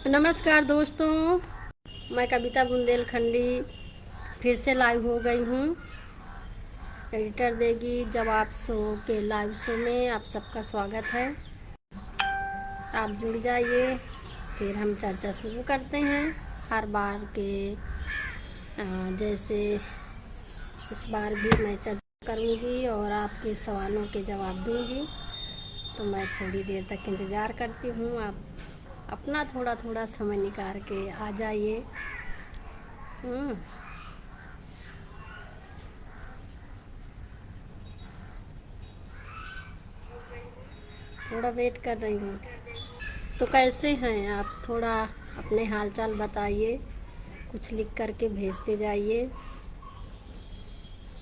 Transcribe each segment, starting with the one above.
नमस्कार दोस्तों, मैं कविता बुंदेलखंडी फिर से लाइव हो गई हूँ। एडिटर देगी जवाब शो के लाइव शो में आप सबका स्वागत है। आप जुड़ जाइए, फिर हम चर्चा शुरू करते हैं। हर बार के जैसे इस बार भी मैं चर्चा करूँगी और आपके सवालों के जवाब दूँगी। तो मैं थोड़ी देर तक इंतज़ार करती हूँ, आप अपना थोड़ा थोड़ा समय निकाल के आ जाइए। थोड़ा वेट कर रही हूँ। तो कैसे हैं आप? थोड़ा अपने हालचाल बताइए, कुछ लिख करके भेजते जाइए।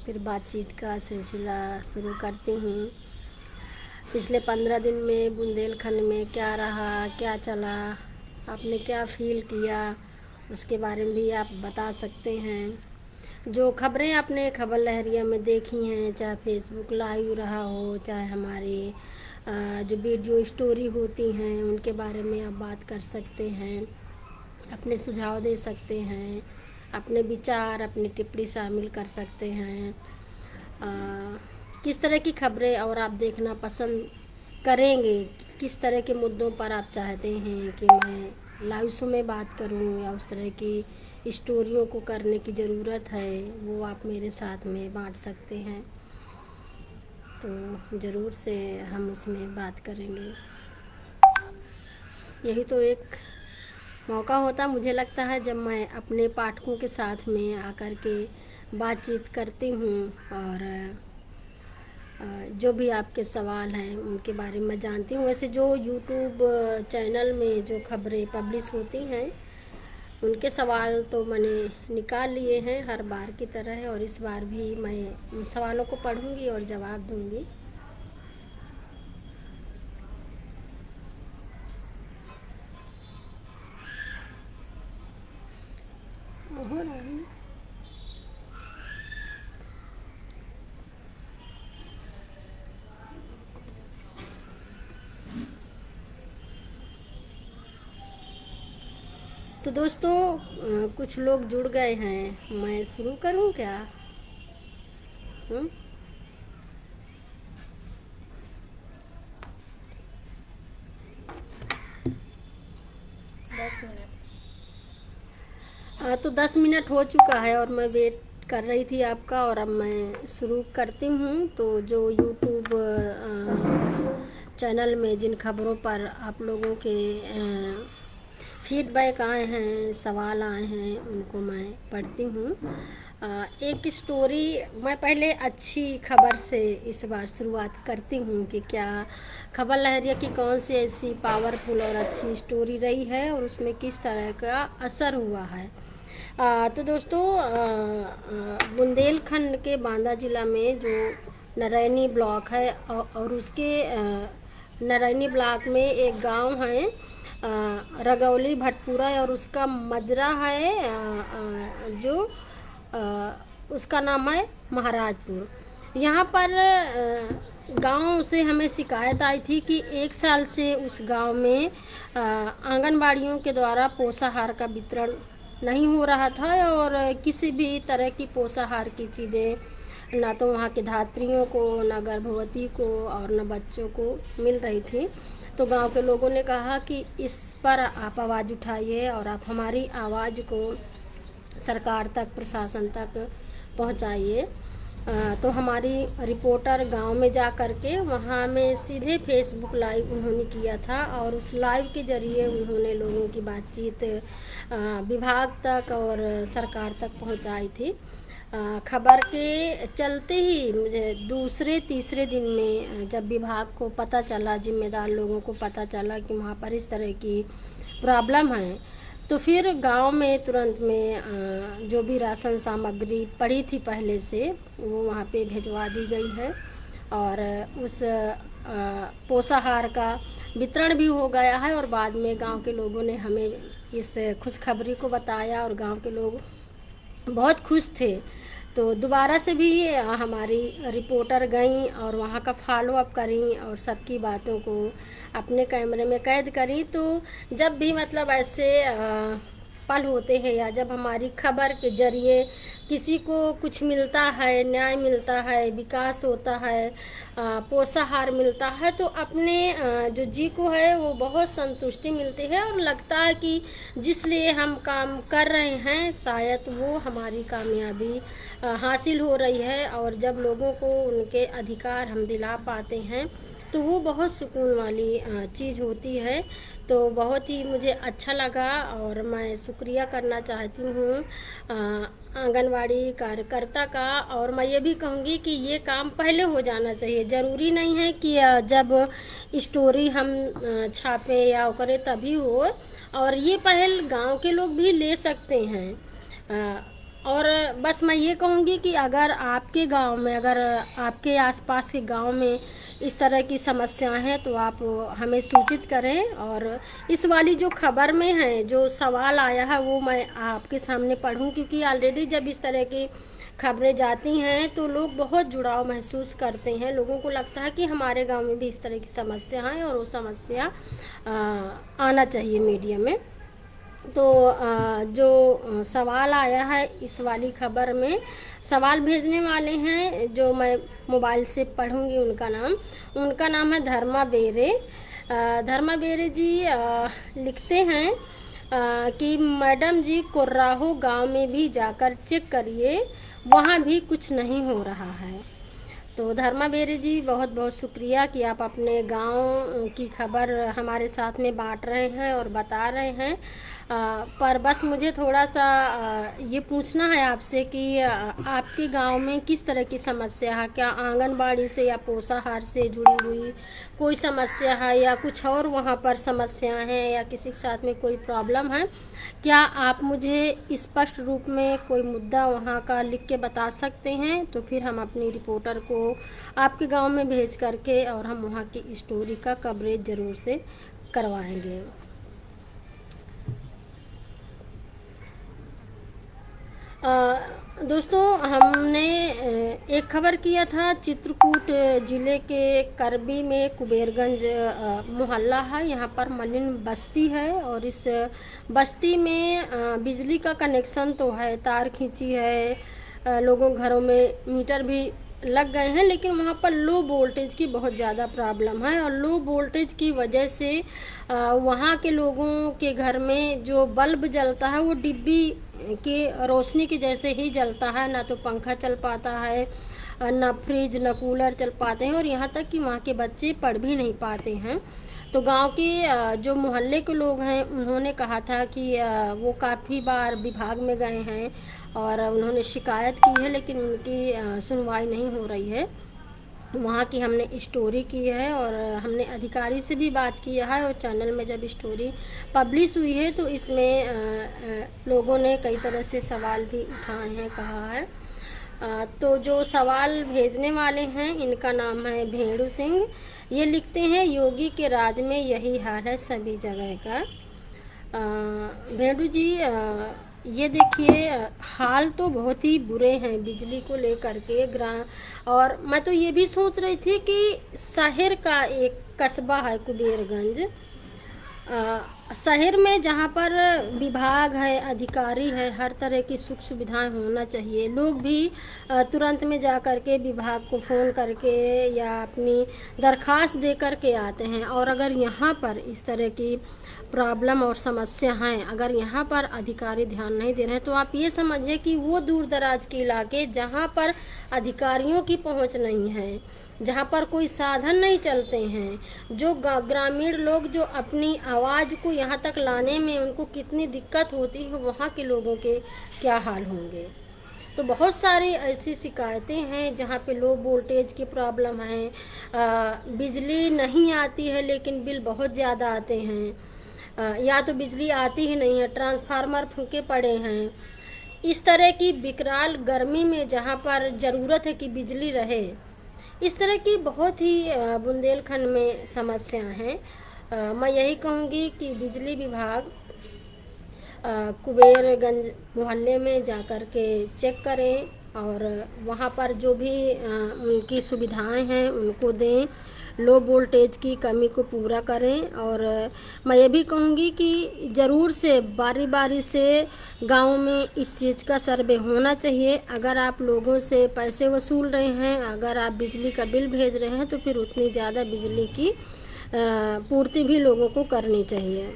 फिर बातचीत का सिलसिला शुरू करती हूँ। पिछले 15 दिन में बुंदेलखंड में क्या रहा, क्या चला, आपने क्या फील किया, उसके बारे में भी आप बता सकते हैं। जो खबरें आपने खबर लहरिया में देखी हैं, चाहे फेसबुक लाइव रहा हो, चाहे हमारी जो वीडियो स्टोरी होती हैं, उनके बारे में आप बात कर सकते हैं, अपने सुझाव दे सकते हैं, अपने विचार, अपनी टिप्पणी शामिल कर सकते हैं। किस तरह की खबरें और आप देखना पसंद करेंगे, किस तरह के मुद्दों पर आप चाहते हैं कि मैं लाइव शो में बात करूं, या उस तरह की स्टोरियों को करने की ज़रूरत है, वो आप मेरे साथ में बांट सकते हैं। तो ज़रूर से हम उसमें बात करेंगे। यही तो एक मौका होता मुझे लगता है, जब मैं अपने पाठकों के साथ में आकर के बातचीत करती हूँ और जो भी आपके सवाल हैं उनके बारे में जानती हूँ। वैसे जो यूट्यूब चैनल में जो खबरें पब्लिश होती हैं, उनके सवाल तो मैंने निकाल लिए हैं हर बार की तरह, और इस बार भी मैं उन सवालों को पढ़ूँगी और जवाब दूँगी। हो रहा है। तो दोस्तों, कुछ लोग जुड़ गए हैं, मैं शुरू करूं क्या? हम्म? 10 मिनट। तो 10 मिनट हो चुका है और मैं वेट कर रही थी आपका, और अब मैं शुरू करती हूँ। तो जो यूट्यूब चैनल में जिन खबरों पर आप लोगों के फीडबैक आए हैं, सवाल आए हैं, उनको मैं पढ़ती हूँ। एक स्टोरी मैं पहले अच्छी खबर से इस बार शुरुआत करती हूँ कि क्या खबर लहरिया की कौन सी ऐसी पावरफुल और अच्छी स्टोरी रही है और उसमें किस तरह का असर हुआ है। तो दोस्तों, बुंदेलखंड के बांदा ज़िला में जो नारायणी ब्लॉक है, और उसके नारायणी ब्लॉक में एक गांव है रगौली भटपुरा, और उसका मजरा है जो उसका नाम है महाराजपुर। यहाँ पर गांव से हमें शिकायत आई थी कि 1 साल से उस गांव में आंगनबाड़ियों के द्वारा पोषाहार का वितरण नहीं हो रहा था, और किसी भी तरह की पोषाहार की चीज़ें ना तो वहाँ के धात्रियों को, ना गर्भवती को, और न बच्चों को मिल रही थी। तो गांव के लोगों ने कहा कि इस पर आप आवाज़ उठाइए और आप हमारी आवाज़ को सरकार तक, प्रशासन तक पहुंचाइए। तो हमारी रिपोर्टर गांव में जा कर के वहाँ में सीधे फेसबुक लाइव उन्होंने किया था, और उस लाइव के ज़रिए उन्होंने लोगों की बातचीत विभाग तक और सरकार तक पहुंचाई थी। खबर के चलते ही मुझे दूसरे तीसरे दिन में जब विभाग को पता चला, जिम्मेदार लोगों को पता चला कि वहाँ पर इस तरह की प्रॉब्लम है, तो फिर गांव में तुरंत में जो भी राशन सामग्री पड़ी थी पहले से, वो वहाँ पे भिजवा दी गई है, और उस पोषाहार का वितरण भी हो गया है। और बाद में गांव के लोगों ने हमें इस खुशखबरी को बताया, और गांव के लोग बहुत खुश थे तो दोबारा से भी हमारी रिपोर्टर गई और वहाँ का फॉलो अप करी और सबकी बातों को अपने कैमरे में कैद करी। तो जब भी मतलब ऐसे पल होते हैं या जब हमारी खबर के जरिए किसी को कुछ मिलता है, न्याय मिलता है, विकास होता है, पोषाहार मिलता है, तो अपने जो जी को है वो बहुत संतुष्टि मिलती है और लगता है कि जिस लिए हम काम कर रहे हैं शायद वो हमारी कामयाबी हासिल हो रही है। और जब लोगों को उनके अधिकार हम दिला पाते हैं तो वो बहुत सुकून वाली चीज़ होती है। तो बहुत ही मुझे अच्छा लगा और मैं शुक्रिया करना चाहती हूँ आंगनवाड़ी कार्यकर्ता का। और मैं ये भी कहूँगी कि ये काम पहले हो जाना चाहिए, ज़रूरी नहीं है कि जब स्टोरी हम छापें या करें तभी हो, और ये पहल गांव के लोग भी ले सकते हैं। और बस मैं ये कहूँगी कि अगर आपके गांव में, अगर आपके आसपास के गांव में इस तरह की समस्याएं हैं तो आप हमें सूचित करें। और इस वाली जो खबर में है जो सवाल आया है वो मैं आपके सामने पढ़ूं, क्योंकि ऑलरेडी जब इस तरह की खबरें जाती हैं तो लोग बहुत जुड़ाव महसूस करते हैं। लोगों को लगता है कि हमारे गांव में भी इस तरह की समस्या है और वो समस्या आना चाहिए मीडिया में। तो जो सवाल आया है इस वाली खबर में, सवाल भेजने वाले हैं जो मैं मोबाइल से पढ़ूंगी, उनका नाम है धर्मा बेरे। धर्मा बेरे जी लिखते हैं कि मैडम जी कुर्राहो गांव में भी जाकर चेक करिए, वहाँ भी कुछ नहीं हो रहा है। तो धर्मा बेरे जी बहुत बहुत शुक्रिया कि आप अपने गांव की खबर हमारे साथ में बांट रहे हैं और बता रहे हैं। पर बस मुझे थोड़ा सा ये पूछना है आपसे कि आपके गांव में किस तरह की समस्या है? क्या आंगनबाड़ी से या पोषाहार से जुड़ी हुई कोई समस्या है या कुछ और वहाँ पर समस्याएं हैं या किसी के साथ में कोई प्रॉब्लम है? क्या आप मुझे स्पष्ट रूप में कोई मुद्दा वहाँ का लिख के बता सकते हैं? तो फिर हम अपनी रिपोर्टर को आपके गांव में भेज करके और हम वहाँ की स्टोरी का कवरेज ज़रूर से करवाएंगे। दोस्तों, हमने एक खबर किया था चित्रकूट ज़िले के करबी में कुबेरगंज मोहल्ला है, यहाँ पर मलिन बस्ती है और इस बस्ती में बिजली का कनेक्शन तो है, तार खींची है, लोगों घरों में मीटर भी लग गए हैं, लेकिन वहाँ पर लो वोल्टेज की बहुत ज़्यादा प्रॉब्लम है। और लो वोल्टेज की वजह से वहाँ के लोगों के घर में जो बल्ब जलता है वो डिब्बी के रोशनी की जैसे ही जलता है, ना तो पंखा चल पाता है, ना फ्रिज ना कूलर चल पाते हैं, और यहाँ तक कि वहाँ के बच्चे पढ़ भी नहीं पाते हैं। तो गांव के जो मोहल्ले के लोग हैं उन्होंने कहा था कि वो काफ़ी बार विभाग में गए हैं और उन्होंने शिकायत की है, लेकिन उनकी सुनवाई नहीं हो रही है। वहाँ की हमने स्टोरी की है और हमने अधिकारी से भी बात किया है, और चैनल में जब स्टोरी पब्लिश हुई है तो इसमें लोगों ने कई तरह से सवाल भी उठाए हैं, कहा है। तो जो सवाल भेजने वाले हैं इनका नाम है भेड़ू सिंह। ये लिखते हैं योगी के राज में यही हाल है सभी जगह का। भेड़ू जी, ये देखिए हाल तो बहुत ही बुरे हैं बिजली को लेकर के और मैं तो ये भी सोच रही थी कि शहर का एक कस्बा है कुबेरगंज, शहर में जहाँ पर विभाग है, अधिकारी है, हर तरह की सुख सुविधाएं होना चाहिए। लोग भी तुरंत में जा कर के विभाग को फ़ोन करके या अपनी दरख्वास्त दे कर के आते हैं। और अगर यहाँ पर इस तरह की प्रॉब्लम और समस्या हैं, अगर यहाँ पर अधिकारी ध्यान नहीं दे रहे हैं, तो आप ये समझिए कि वो दूर दराज के इलाके जहाँ पर अधिकारियों की पहुँच नहीं है, जहाँ पर कोई साधन नहीं चलते हैं, जो ग्रामीण लोग जो अपनी आवाज़ को यहाँ तक लाने में उनको कितनी दिक्कत होती है, वहाँ के लोगों के क्या हाल होंगे। तो बहुत सारी ऐसी शिकायतें हैं जहाँ पे लो वोल्टेज की प्रॉब्लम है, बिजली नहीं आती है लेकिन बिल बहुत ज़्यादा आते हैं, या तो बिजली आती ही नहीं है, ट्रांसफार्मर फूके पड़े हैं। इस तरह की विकराल गर्मी में जहाँ पर ज़रूरत है कि बिजली रहे, इस तरह की बहुत ही बुंदेलखंड में समस्याएं हैं। मैं यही कहूँगी कि बिजली विभाग कुबेरगंज मोहल्ले में जाकर के चेक करें और वहाँ पर जो भी उनकी सुविधाएं हैं उनको दें, लो वोल्टेज की कमी को पूरा करें। और मैं ये भी कहूँगी कि ज़रूर से बारी बारी से गांव में इस चीज़ का सर्वे होना चाहिए। अगर आप लोगों से पैसे वसूल रहे हैं, अगर आप बिजली का बिल भेज रहे हैं, तो फिर उतनी ज़्यादा बिजली की पूर्ति भी लोगों को करनी चाहिए।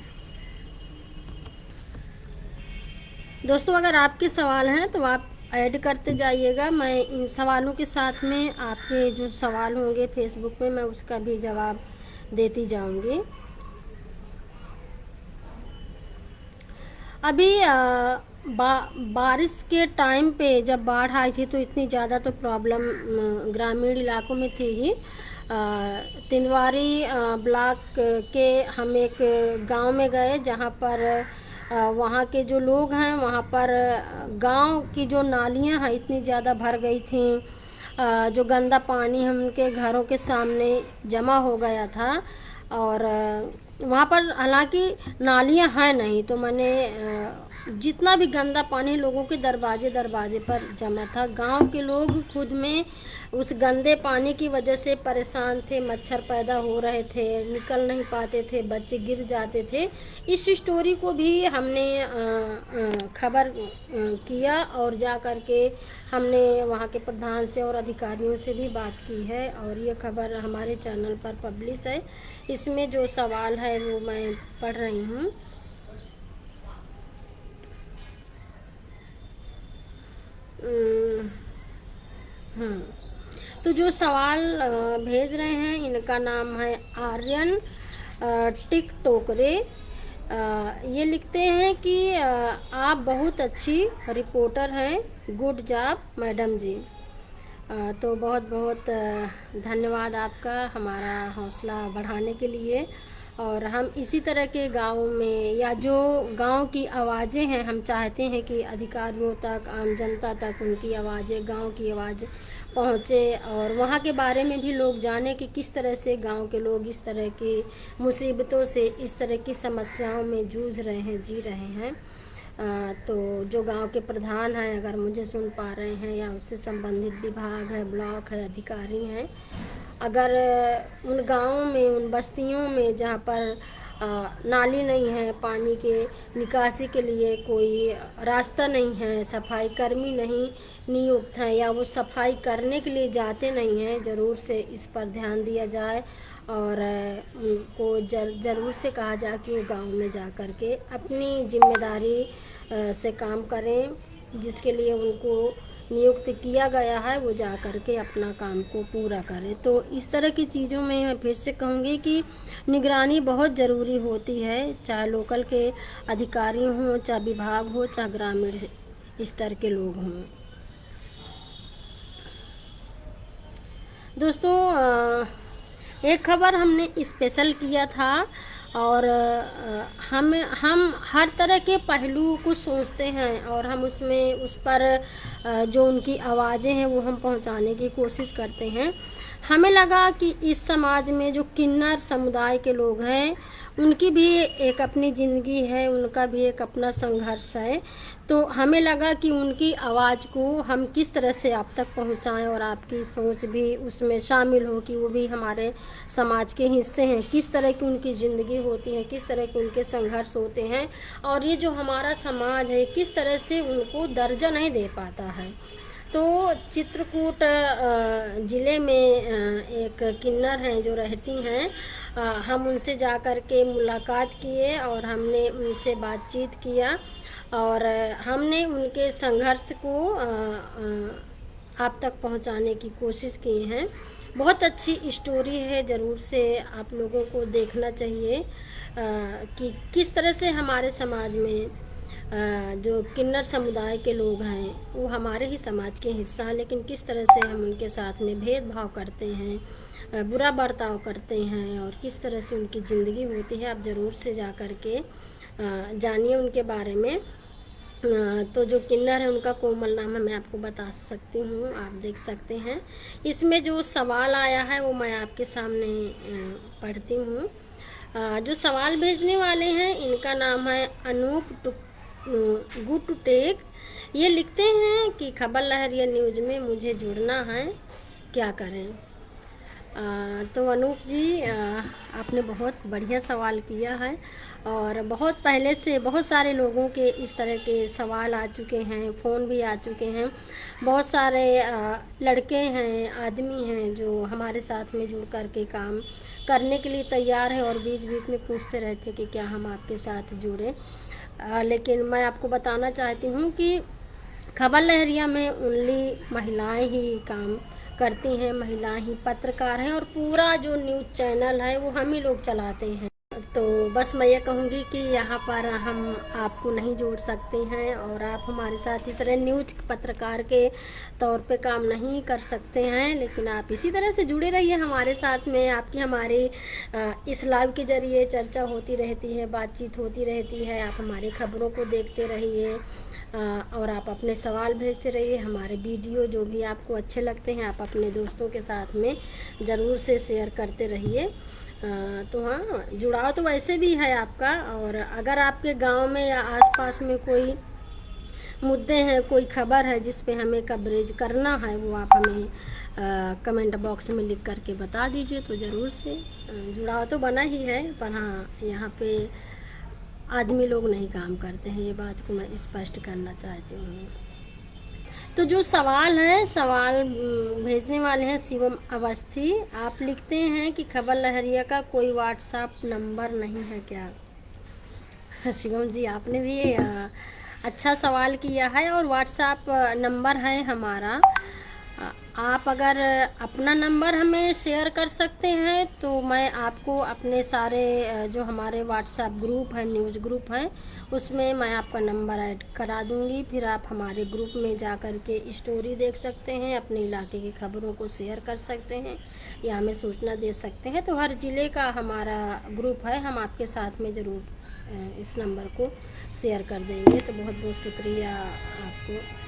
दोस्तों, अगर आपके सवाल हैं तो आप ऐड करते जाइएगा। मैं इन सवालों के साथ में आपके जो सवाल होंगे फेसबुक में, मैं उसका भी जवाब देती जाऊंगी। अभी बारिश के टाइम पे जब बाढ़ आई थी तो इतनी ज़्यादा तो प्रॉब्लम ग्रामीण इलाकों में थी ही। तिंदवारी ब्लॉक के हम एक गांव में गए, जहां पर वहाँ के जो लोग हैं, वहाँ पर गांव की जो नालियाँ हैं इतनी ज़्यादा भर गई थी, जो गंदा पानी हम उनके घरों के सामने जमा हो गया था। और वहाँ पर हालांकि नालियाँ हैं नहीं, तो मैंने जितना भी गंदा पानी लोगों के दरवाजे दरवाजे पर जमा था। गांव के लोग खुद में उस गंदे पानी की वजह से परेशान थे, मच्छर पैदा हो रहे थे, निकल नहीं पाते थे, बच्चे गिर जाते थे। इस स्टोरी को भी हमने खबर किया और जा कर के हमने वहाँ के प्रधान से और अधिकारियों से भी बात की है, और ये खबर हमारे चैनल पर पब्लिश है। इसमें जो सवाल है वो मैं पढ़ रही हूँ। तो जो सवाल भेज रहे हैं इनका नाम है आर्यन टिक टोकरे। ये लिखते हैं कि आप बहुत अच्छी रिपोर्टर हैं, गुड जॉब मैडम जी। तो बहुत बहुत धन्यवाद आपका हमारा हौसला बढ़ाने के लिए। और हम इसी तरह के गाँव में या जो गांव की आवाज़ें हैं, हम चाहते हैं कि अधिकारियों तक, आम जनता तक उनकी आवाज़ें, गांव की आवाज़ पहुँचे, और वहाँ के बारे में भी लोग जाने कि किस तरह से गांव के लोग इस तरह की मुसीबतों से, इस तरह की समस्याओं में जूझ रहे हैं, जी रहे हैं। तो जो गांव के प्रधान हैं, अगर मुझे सुन पा रहे हैं, या उससे संबंधित विभाग है, ब्लॉक है, अधिकारी हैं, अगर उन गांवों में, उन बस्तियों में जहां पर नाली नहीं है, पानी के निकासी के लिए कोई रास्ता नहीं है, सफाई कर्मी नहीं नियुक्त हैं, या वो सफाई करने के लिए जाते नहीं हैं, ज़रूर से इस पर ध्यान दिया जाए। और उनको ज़रूर से कहा जाए कि वो गांव में जा कर के अपनी जिम्मेदारी से काम करें, जिसके लिए उनको नियुक्त किया गया है, वो जा कर के अपना काम को पूरा करें। तो इस तरह की चीज़ों में मैं फिर से कहूँगी कि निगरानी बहुत ज़रूरी होती है, चाहे लोकल के अधिकारी हों, चाहे विभाग हो, चाहे ग्रामीण स्तर के लोग हों। दोस्तों, एक खबर हमने स्पेशल किया था, और हम हर तरह के पहलू को सोचते हैं, और हम उसमें उस पर जो उनकी आवाज़ें हैं वो हम पहुंचाने की कोशिश करते हैं। हमें लगा कि इस समाज में जो किन्नर समुदाय के लोग हैं, उनकी भी एक अपनी ज़िंदगी है, उनका भी एक अपना संघर्ष है। तो हमें लगा कि उनकी आवाज़ को हम किस तरह से आप तक पहुंचाएं, और आपकी सोच भी उसमें शामिल हो कि वो भी हमारे समाज के हिस्से हैं, किस तरह की उनकी ज़िंदगी होती है, किस तरह के उनके संघर्ष होते हैं, और ये जो हमारा समाज है किस तरह से उनको दर्जा नहीं दे पाता है। तो चित्रकूट ज़िले में एक किन्नर हैं जो रहती हैं, हम उनसे जा कर के मुलाकात किए, और हमने उनसे बातचीत किया, और हमने उनके संघर्ष को आप तक पहुंचाने की कोशिश की हैं। बहुत अच्छी स्टोरी है, ज़रूर से आप लोगों को देखना चाहिए कि किस तरह से हमारे समाज में जो किन्नर समुदाय के लोग हैं वो हमारे ही समाज के हिस्सा हैं, लेकिन किस तरह से हम उनके साथ में भेदभाव करते हैं, बुरा बर्ताव करते हैं, और किस तरह से उनकी ज़िंदगी होती है। आप ज़रूर से जा कर के जानिए उनके बारे में। तो जो किन्नर है उनका कोमल नाम है, मैं आपको बता सकती हूँ, आप देख सकते हैं। इसमें जो सवाल आया है वो मैं आपके सामने पढ़ती हूँ। जो सवाल भेजने वाले हैं इनका नाम है अनूप गुड टू टेक ये लिखते हैं कि खबर लहरिया न्यूज़ में मुझे जुड़ना है, क्या करें। तो अनूप जी, आपने बहुत बढ़िया सवाल किया है और बहुत पहले से बहुत सारे लोगों के इस तरह के सवाल आ चुके हैं, फ़ोन भी आ चुके हैं। बहुत सारे लड़के हैं, आदमी हैं जो हमारे साथ में जुड़ कर के काम करने के लिए तैयार हैं और बीच बीच में पूछते रहते कि क्या हम आपके साथ जुड़ें। लेकिन मैं आपको बताना चाहती हूँ कि खबर लहरिया में ओनली महिलाएं ही काम करती हैं, महिलाएं ही पत्रकार हैं और पूरा जो न्यूज़ चैनल है वो हम ही लोग चलाते हैं। तो बस मैं ये कहूँगी कि यहाँ पर हम आपको नहीं जोड़ सकते हैं और आप हमारे साथ इस तरह न्यूज़ पत्रकार के तौर पे काम नहीं कर सकते हैं, लेकिन आप इसी तरह से जुड़े रहिए हमारे साथ में। आपकी हमारे इस लाइव के ज़रिए चर्चा होती रहती है, बातचीत होती रहती है। आप हमारी खबरों को देखते रहिए और आप अपने सवाल भेजते रहिए। हमारे वीडियो जो भी आपको अच्छे लगते हैं आप अपने दोस्तों के साथ में ज़रूर से शेयर करते रहिए। तो हाँ, जुड़ाव तो वैसे भी है आपका। और अगर आपके गांव में या आसपास में कोई मुद्दे हैं, कोई खबर है जिस पे हमें कवरेज करना है, वो आप हमें कमेंट बॉक्स में लिख करके बता दीजिए। तो ज़रूर से जुड़ाव तो बना ही है, पर हाँ यहाँ पे आदमी लोग नहीं काम करते हैं, ये बात को मैं स्पष्ट करना चाहती हूँ। तो जो सवाल है, सवाल भेजने वाले हैं शिवम अवस्थी। आप लिखते हैं कि खबर लहरिया का कोई व्हाट्सएप नंबर नहीं है क्या। शिवम जी, आपने भी अच्छा सवाल किया है और व्हाट्सएप नंबर है हमारा। आप अगर अपना नंबर हमें शेयर कर सकते हैं तो मैं आपको अपने सारे जो हमारे व्हाट्सएप ग्रुप है, न्यूज़ ग्रुप है, उसमें मैं आपका नंबर ऐड करा दूंगी। फिर आप हमारे ग्रुप में जा कर के स्टोरी देख सकते हैं, अपने इलाके की खबरों को शेयर कर सकते हैं या हमें सूचना दे सकते हैं। तो हर ज़िले का हमारा ग्रुप है, हम आपके साथ में ज़रूर इस नंबर को शेयर कर देंगे। तो बहुत बहुत शुक्रिया आपको।